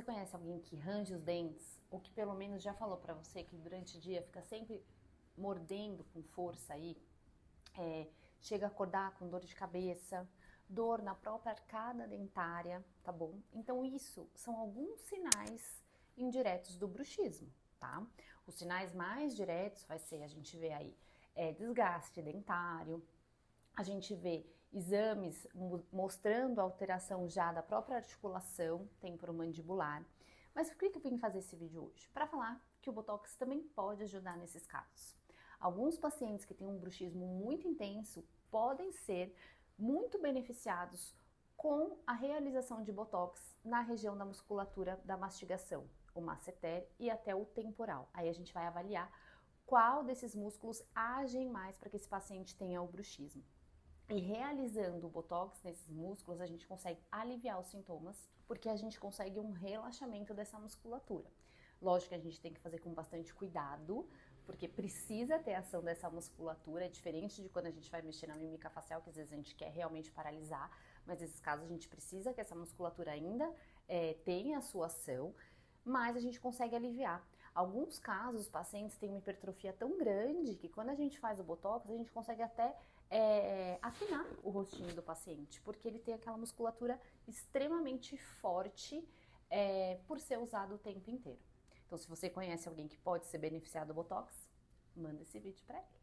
Você conhece alguém que range os dentes, ou que pelo menos já falou pra você que durante o dia fica sempre mordendo com força aí, chega a acordar com dor de cabeça, dor na própria arcada dentária, tá bom? Então isso são alguns sinais indiretos do bruxismo, tá? Os sinais mais diretos vai ser, a gente vê aí, desgaste dentário, a gente vê exames mostrando alteração já da própria articulação temporomandibular. Mas por que eu vim fazer esse vídeo hoje? Para falar que o Botox também pode ajudar nesses casos. Alguns pacientes que têm um bruxismo muito intenso podem ser muito beneficiados com a realização de Botox na região da musculatura da mastigação, o masseter e até o temporal. Aí a gente vai avaliar qual desses músculos agem mais para que esse paciente tenha o bruxismo. E realizando o Botox nesses músculos, a gente consegue aliviar os sintomas, porque a gente consegue um relaxamento dessa musculatura. Lógico que a gente tem que fazer com bastante cuidado, porque precisa ter ação dessa musculatura, é diferente de quando a gente vai mexer na mímica facial, que às vezes a gente quer realmente paralisar, mas nesses casos a gente precisa que essa musculatura ainda tenha a sua ação, mas a gente consegue aliviar. Alguns casos, os pacientes têm uma hipertrofia tão grande que quando a gente faz o Botox, a gente consegue até afinar o rostinho do paciente, porque ele tem aquela musculatura extremamente forte por ser usado o tempo inteiro. Então, se você conhece alguém que pode ser beneficiado do Botox, manda esse vídeo para ele.